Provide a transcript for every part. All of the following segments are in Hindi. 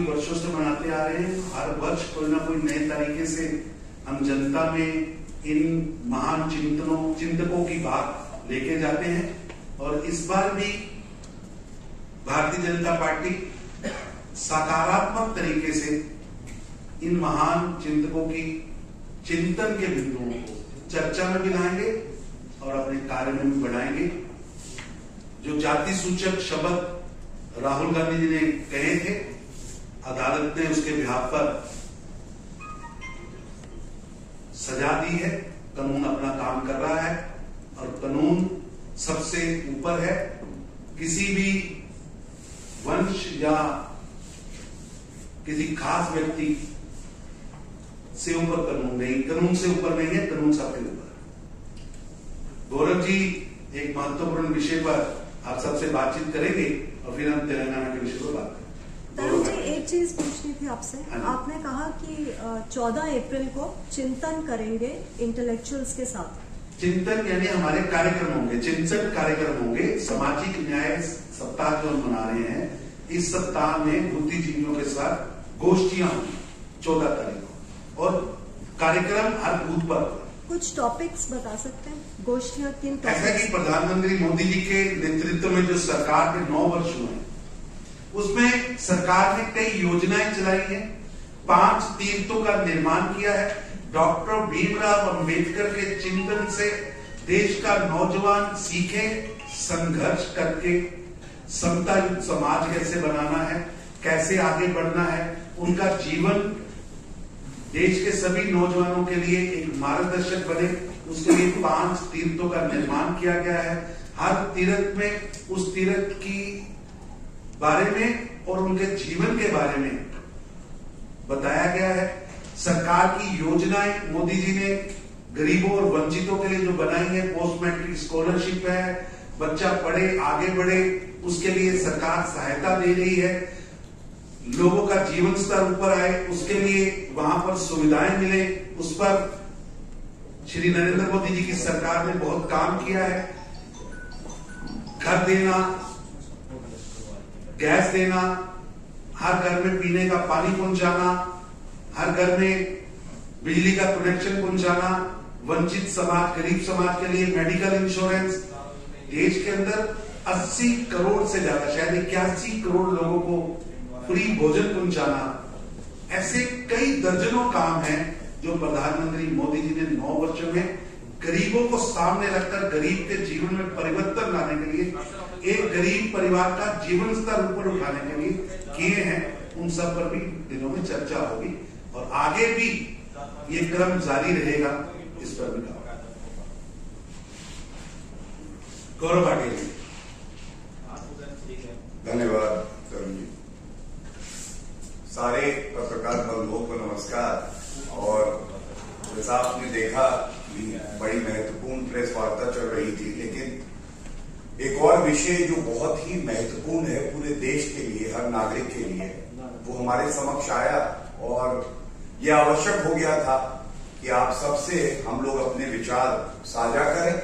काफी वर्षों से मनाते आ रहे हैं। हर वर्ष कोई ना कोई नए तरीके से हम जनता में इन महान चिंतकों की बात लेके जाते हैं और इस बार भी भारतीय जनता पार्टी सकारात्मक तरीके से इन महान चिंतकों की चिंतन के बिंदुओं को चर्चा में भी लाएंगे और अपने कार्य में भी बढ़ाएंगे। जो जाति सूचक शब्द राहुल गांधी जी ने कहे थे, अदालत ने उसके बिहाफ पर सजा दी है। कानून अपना काम कर रहा है और कानून सबसे ऊपर है। किसी भी वंश या किसी खास व्यक्ति से ऊपर कानून नहीं, कानून से ऊपर नहीं है, कानून सबके ऊपर है। गौरव जी एक महत्वपूर्ण विषय पर आप सबसे बातचीत करेंगे और फिर हम तेलंगाना के विषय पर बात करेंगे। मुझे एक चीज पूछनी थी आपसे। आपने कहा कि 14 अप्रैल को चिंतन करेंगे इंटेलेक्चुअल्स के साथ। चिंतन यानी हमारे कार्यक्रम होंगे, चिंतन कार्यक्रम होंगे। सामाजिक न्याय सप्ताह जो हम मना रहे हैं, इस सप्ताह में बुद्धिजीवियों के साथ गोष्ठियां होंगी 14 तारीख को और कार्यक्रम हर बूथ पर। कुछ टॉपिक्स बता सकते हैं? गोष्ठियां किन टॉपिक्स? ऐसा कि प्रधानमंत्री मोदी जी के नेतृत्व में जो सरकार के 9 वर्ष हुए हैं, उसमें सरकार ने कई योजनाएं चलाई हैं। 5 तीर्थों का निर्माण किया है। डॉक्टर भीमराव अंबेडकर के चिंतन से देश का नौजवान सीखे संघर्ष करके समता युक्त समाज कैसे बनाना है, कैसे आगे बढ़ना है। उनका जीवन देश के सभी नौजवानों के लिए एक मार्गदर्शक बने, उसके लिए 5 तीर्थों का निर्माण किया गया है। हर तीर्थ में उस तीर्थ की बारे में और उनके जीवन के बारे में बताया गया है। सरकार की योजनाएं मोदी जी ने गरीबों और वंचितों के लिए जो बनाई है, पोस्ट मैट्रिक स्कॉलरशिप है, बच्चा पढ़े आगे बढ़े उसके लिए सरकार सहायता दे रही है। लोगों का जीवन स्तर ऊपर आए उसके लिए वहां पर सुविधाएं मिले, उस पर श्री नरेंद्र मोदी जी की सरकार ने बहुत काम किया है। घर देना, गैस देना, हर घर में पीने का पानी पहुंचाना, हर घर में बिजली का कनेक्शन पहुंचाना, वंचित समाज गरीब समाज के लिए मेडिकल इंश्योरेंस। देश के अंदर 80 करोड़ से ज्यादा, शायद 81 करोड़ लोगों को फ्री भोजन पहुंचाना। ऐसे कई दर्जनों काम हैं जो प्रधानमंत्री मोदी जी ने 9 वर्षों में गरीबों को सामने रखकर गरीब के जीवन में परिवर्तन लाने के लिए, एक गरीब परिवार का जीवन स्तर ऊपर उठाने के लिए किए हैं। उन सब पर भी दिनों में चर्चा होगी और आगे भी ये क्रम जारी रहेगा। इस पर भी गौरव पाटिल जी। धन्यवाद तरुण जी। सारे पत्रकार बंधुओं को नमस्कार। और जैसा आपने देखा कि बड़ी महत्वपूर्ण प्रेस वार्ता चल रही थी, लेकिन एक और विषय जो बहुत ही महत्वपूर्ण है पूरे देश के लिए, हर नागरिक के लिए, वो हमारे समक्ष आया और ये आवश्यक हो गया था कि आप सबसे हम लोग अपने विचार साझा करें।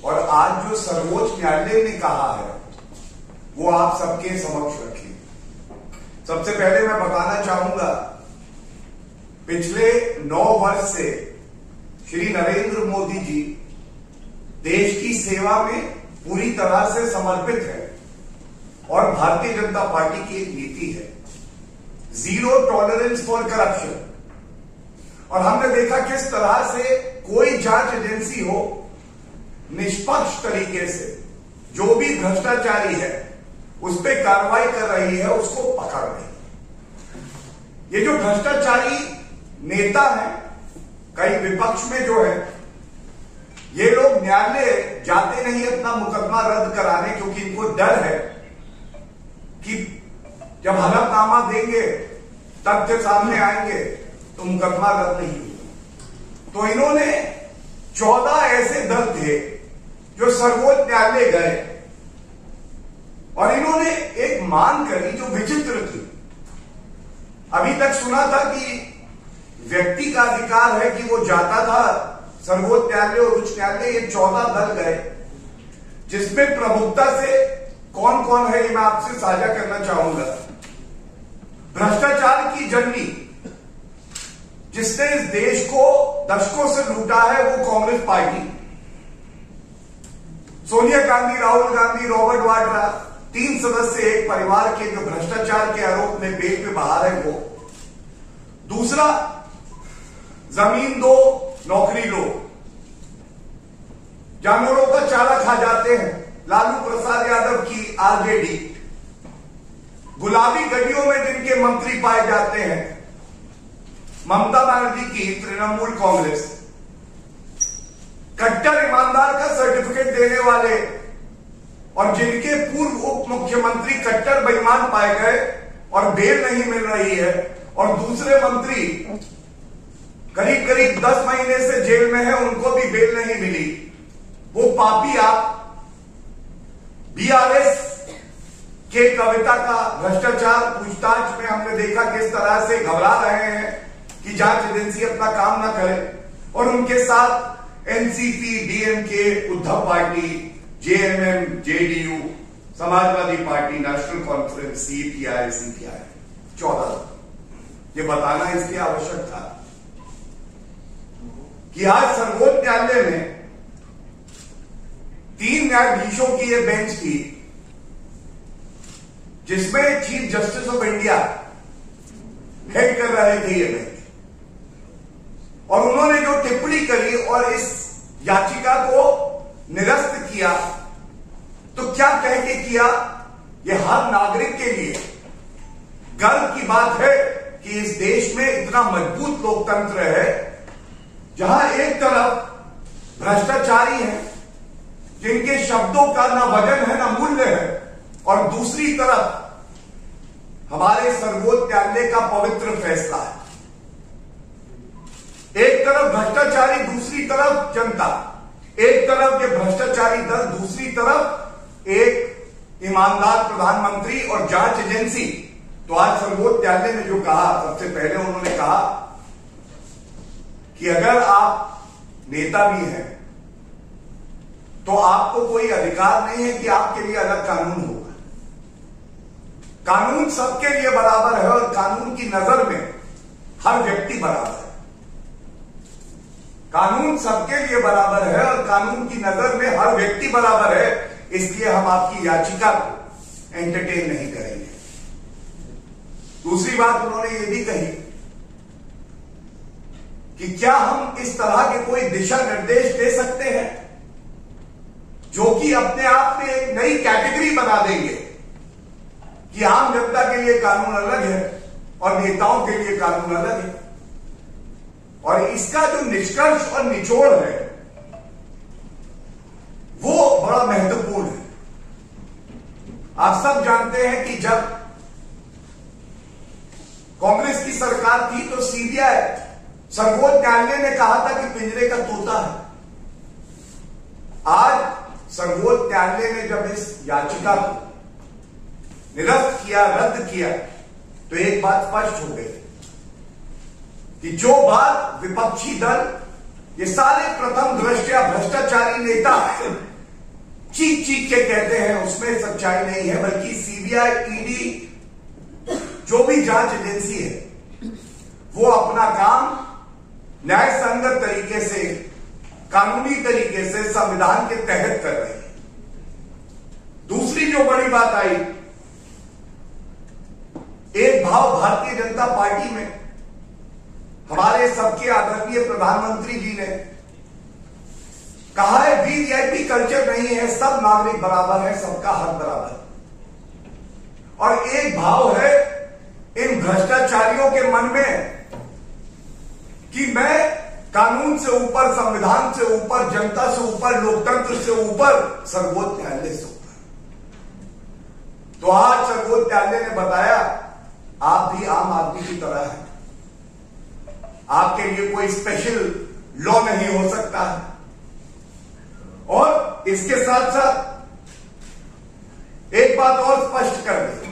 और आज जो सर्वोच्च न्यायालय ने कहा है वो आप सबके समक्ष रखें। सबसे पहले मैं बताना चाहूंगा, पिछले 9 वर्ष से श्री नरेंद्र मोदी जी देश की सेवा में पूरी तरह से समर्पित है और भारतीय जनता पार्टी की एक नीति है, 0 टॉलरेंस फॉर करप्शन। और हमने देखा किस तरह से कोई जांच एजेंसी हो, निष्पक्ष तरीके से जो भी भ्रष्टाचारी है उस पर कार्रवाई कर रही है, उसको पकड़ रही है। ये जो भ्रष्टाचारी नेता है, कई विपक्ष में जो है, ये लोग न्यायालय जाते नहीं अपना मुकदमा रद्द कराने, क्योंकि इनको डर है कि जब हलफनामा देंगे, तथ्य सामने आएंगे तो मुकदमा रद्द नहीं होगा। तो इन्होंने 14 ऐसे दल थे जो सर्वोच्च न्यायालय गए और इन्होंने एक मांग करी जो विचित्र थी। अभी तक सुना था कि व्यक्ति का अधिकार है कि वो जाता था सर्वोच्च न्यायालय और उच्च न्यायालय, ये 14 दल गए, जिसमें प्रमुखता से कौन कौन है ये मैं आपसे साझा करना चाहूंगा। भ्रष्टाचार की जर्नी जिसने इस देश को दशकों से लूटा है वो कांग्रेस पार्टी। सोनिया गांधी, राहुल गांधी, रॉबर्ट वाड्रा, 3 सदस्य एक परिवार के जो भ्रष्टाचार के आरोप में बेल पे बाहर है वो। दूसरा, जमीन दो नौकरी लो, जानवरों का चारा खा जाते हैं लालू प्रसाद यादव की आरजेडी। गुलाबी गड्डियों में जिनके मंत्री पाए जाते हैं ममता बनर्जी की तृणमूल कांग्रेस। कट्टर ईमानदार का सर्टिफिकेट देने वाले और जिनके पूर्व उप मुख्यमंत्री कट्टर बेईमान पाए गए और बेल नहीं मिल रही है, और दूसरे मंत्री करीब करीब 10 महीने से जेल में है, उनको भी बेल नहीं मिली। वो पापी आप बीआरएस के कविता का भ्रष्टाचार पूछताछ में हमने देखा किस तरह से घबरा रहे हैं कि जांच एजेंसी अपना काम ना करे, और उनके साथ NCP, DMK, Uddhav party, JMM, JDU, Samajwadi party, national conference, CPI, 14। ये बताना इसलिए आवश्यक था कि आज सर्वोच्च न्यायालय में 3 न्यायाधीशों की यह बेंच थी जिसमें chief justice of India head कर रहे थे ये बेंच, और उन्होंने जो टिप्पणी करी और इस याचिका को निरस्त किया, तो क्या कह के किया? यह हर नागरिक के लिए गर्व की बात है कि इस देश में इतना मजबूत लोकतंत्र है जहां एक तरफ भ्रष्टाचारी हैं जिनके शब्दों का ना वजन है ना मूल्य है, और दूसरी तरफ हमारे सर्वोच्च न्यायालय का पवित्र फैसला है। एक तरफ भ्रष्टाचारी, दूसरी तरफ जनता, एक तरफ ये भ्रष्टाचारी दल, दूसरी तरफ एक ईमानदार प्रधानमंत्री और जांच एजेंसी। तो आज सर्वोच्च न्यायालय ने जो कहा, सबसे पहले उन्होंने कहा कि अगर आप नेता भी हैं तो आपको कोई अधिकार नहीं है कि आपके लिए अलग कानून होगा। कानून सबके लिए बराबर है और कानून की नजर में हर व्यक्ति बराबर है। कानून सबके लिए बराबर है और कानून की नजर में हर व्यक्ति बराबर है, इसलिए हम आपकी याचिका को एंटरटेन नहीं करेंगे। दूसरी बात उन्होंने ये भी कही कि क्या हम इस तरह के कोई दिशा निर्देश दे सकते हैं जो कि अपने आप में एक नई कैटेगरी बना देंगे कि आम जनता के लिए कानून अलग है और नेताओं के लिए कानून अलग है। और इसका जो निष्कर्ष और निचोड़ है वो बड़ा महत्वपूर्ण है। आप सब जानते हैं कि जब कांग्रेस की सरकार थी तो सीबीआई, सर्वोच्च न्यायालय ने कहा था कि पिंजरे का तोता है। आज सर्वोच्च न्यायालय ने जब इस याचिका को निरस्त किया, रद्द किया, तो एक बात स्पष्ट हो गई कि जो बात विपक्षी दल, ये सारे प्रथम दृष्टया भ्रष्टाचारी नेता चीख चीख के कहते हैं, उसमें सच्चाई नहीं है, बल्कि सीबीआई, ईडी, जो भी जांच एजेंसी है वो अपना काम न्याय संगत तरीके से, कानूनी तरीके से, संविधान के तहत कर रही है। दूसरी जो बड़ी बात आई, एक भाव भारतीय जनता पार्टी में हमारे सबके आदरणीय प्रधानमंत्री जी ने कहा है वीवीआईपी कल्चर नहीं है, सब नागरिक बराबर है, सबका हक बराबर है। और एक भाव है इन भ्रष्टाचारियों के मन में कि मैं कानून से ऊपर, संविधान से ऊपर, जनता से ऊपर, लोकतंत्र से ऊपर, सर्वोच्च न्यायालय से ऊपर। तो आज सर्वोच्च न्यायालय ने बताया आप भी आम आदमी की तरह हैं, आपके लिए कोई स्पेशल लॉ नहीं हो सकता है। और इसके साथ साथ एक बात और स्पष्ट कर दी,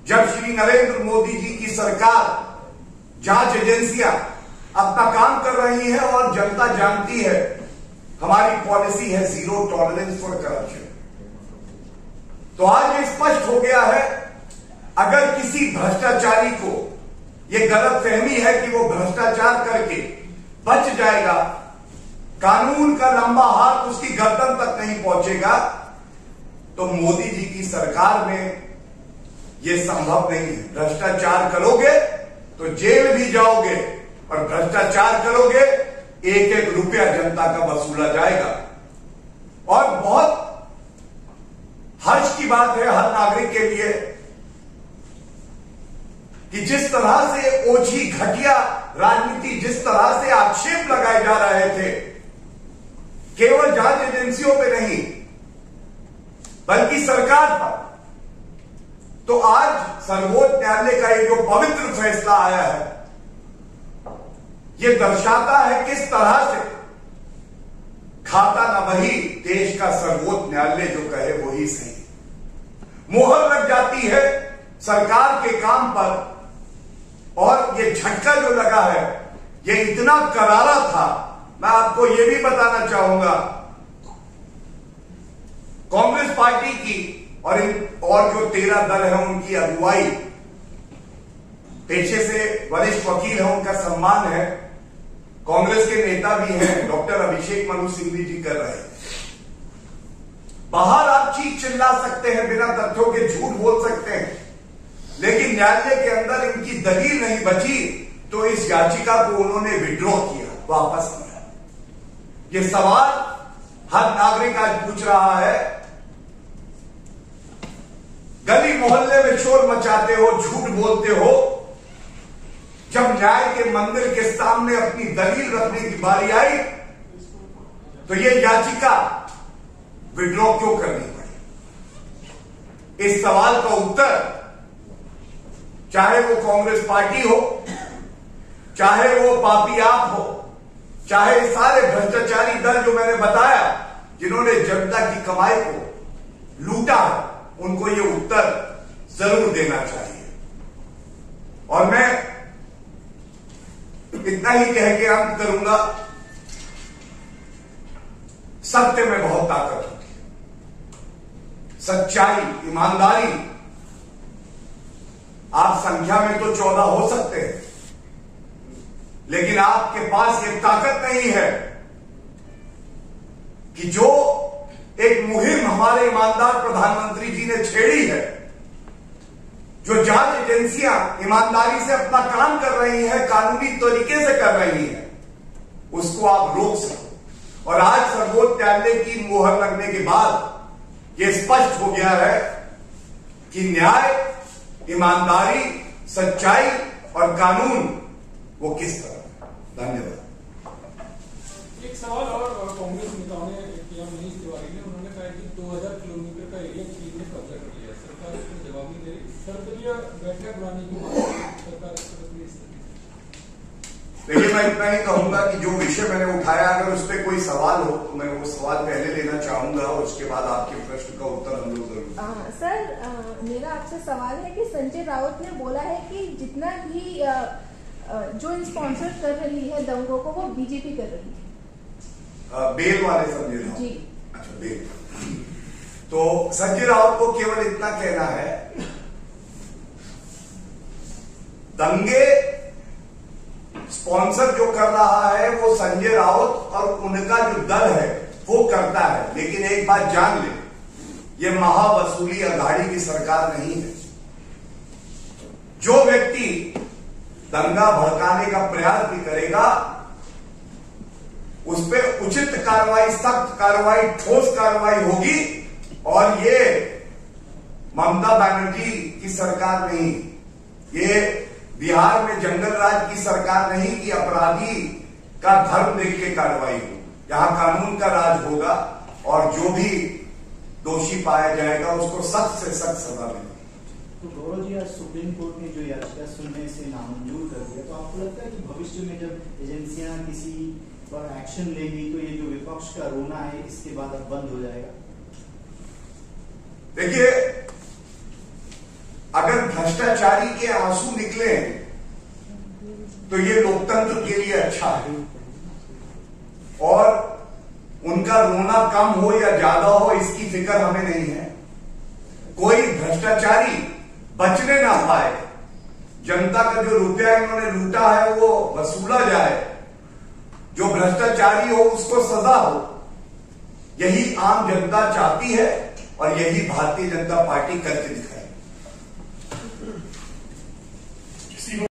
जब श्री नरेंद्र मोदी जी की सरकार, जांच एजेंसियां अपना काम कर रही है और जनता जानती है हमारी पॉलिसी है जीरो टॉलरेंस फॉर करप्शन, तो आज ये स्पष्ट हो गया है अगर किसी भ्रष्टाचारी को यह गलतफहमी है कि वो भ्रष्टाचार करके बच जाएगा, कानून का लंबा हाथ उसकी गर्दन तक नहीं पहुंचेगा, तो मोदी जी की सरकार में यह संभव नहीं है। भ्रष्टाचार करोगे तो जेल भी जाओगे, और भ्रष्टाचार करोगे एक एक रुपया जनता का वसूला जाएगा। और बहुत हर्ष की बात है हर नागरिक के लिए कि जिस तरह से ओछी घटिया राजनीति, जिस तरह से आक्षेप लगाए जा रहे थे, केवल जांच एजेंसियों पे नहीं बल्कि सरकार पर, तो आज सर्वोच्च न्यायालय का ये जो पवित्र फैसला आया है, ये दर्शाता है किस तरह से खाता न वही देश का सर्वोच्च न्यायालय जो कहे वही सही। मोहर लग जाती है सरकार के काम पर, और ये झटका जो लगा है ये इतना करारा था। मैं आपको ये भी बताना चाहूंगा, कांग्रेस पार्टी की और जो 13 दल है उनकी अगुवाई, पेशे से वरिष्ठ वकील है, उनका सम्मान है, कांग्रेस के नेता भी हैं, डॉक्टर अभिषेक मनु सिंघवी जी कर रहे हैं। बाहर आप चीख चिल्ला सकते हैं, बिना तथ्यों के झूठ बोल सकते हैं, लेकिन न्यायालय के अंदर इनकी दलील नहीं बची, तो इस याचिका को उन्होंने विड्रॉ किया, वापस लिया। ये सवाल हर नागरिक आज पूछ रहा है, गली मोहल्ले में शोर मचाते हो, झूठ बोलते हो, जब न्याय के मंदिर के सामने अपनी दलील रखने की बारी आई तो ये याचिका विड्रॉ क्यों करनी पड़ी? इस सवाल का उत्तर चाहे वो कांग्रेस पार्टी हो, चाहे वो पापी आप हो, चाहे सारे भ्रष्टाचारी दल जो मैंने बताया जिन्होंने जनता की कमाई को लूटा, उनको ये उत्तर जरूर देना चाहिए। और मैं इतना ही कह के अंत करूंगा, सत्य में बहुत ताकत होती है, सच्चाई, ईमानदारी। आप संख्या में तो 14 हो सकते हैं, लेकिन आपके पास ये ताकत नहीं है कि जो एक मुहिम हमारे ईमानदार प्रधानमंत्री जी ने छेड़ी है, जो जांच एजेंसियां ईमानदारी से अपना काम कर रही हैं, कानूनी तरीके से कर रही हैं, उसको आप रोक सको। और आज सर्वोच्च न्यायालय की मोहर लगने के बाद यह स्पष्ट हो गया है कि न्याय, ईमानदारी, सच्चाई और कानून वो किस तरह। धन्यवाद। एक सवाल और कांग्रेस नेताओं ने किया, मनीष तिवारी ने, उन्होंने कहा कि 2000 किलोमीटर का एरिया चीन ने कब्जा कर लिया, सरकार इसको जवाब नहीं दे रही, सर्वदलीय बैठक बुलाने की सरकार इस तरफ नहीं। देखिए, मैं इतना ही कहूंगा कि जो विषय मैंने उठाया, अगर उस पर कोई सवाल हो तो मैं वो सवाल पहले लेना चाहूंगा, और उसके बाद आपके प्रश्न का उत्तर हम लोग जरूर। सर, मेरा आपसे सवाल है कि संजय राउत ने बोला है कि जितना भी जो स्पॉन्सर कर रही है दंगों को, वो बीजेपी कर रही है। बेल वाले संजय राउत जी। अच्छा, बेल। तो संजय राउत को केवल इतना कहना है, दंगे स्पॉन्सर जो कर रहा है वो संजय राउत और उनका जो दल है वो करता है, लेकिन एक बात जान ले, ये महावसूली अघाड़ी की सरकार नहीं है। जो व्यक्ति दंगा भड़काने का प्रयास भी करेगा, उस पर उचित कार्रवाई, सख्त कार्रवाई, ठोस कार्रवाई होगी। और ये ममता बनर्जी की सरकार नहीं, ये बिहार में जंगल राज की सरकार नहीं कि अपराधी का धर्म देख के कार्रवाई हो। यहां कानून का राज होगा, और जो भी दोषी पाया जाएगा उसको सख्त से सख्त सजा मिलेगी। तो गौरव जी, आज सुप्रीम कोर्ट ने जो याचिका सुनने से नामंजूर कर दिया, तो आपको लगता है कि भविष्य में जब एजेंसियां किसी पर एक्शन लेगी तो ये जो विपक्ष का रोना है इसके बाद अब बंद हो जाएगा? देखिए, अगर भ्रष्टाचारी के आंसू निकले तो ये लोकतंत्र के लिए अच्छा है, और उनका रोना कम हो या ज्यादा हो इसकी फिक्र हमें नहीं है। कोई भ्रष्टाचारी बचने ना पाए, जनता का जो रुपया इन्होंने लूटा है वो वसूला जाए, जो भ्रष्टाचारी हो उसको सजा हो, यही आम जनता चाहती है और यही भारतीय जनता पार्टी करके दिखाई।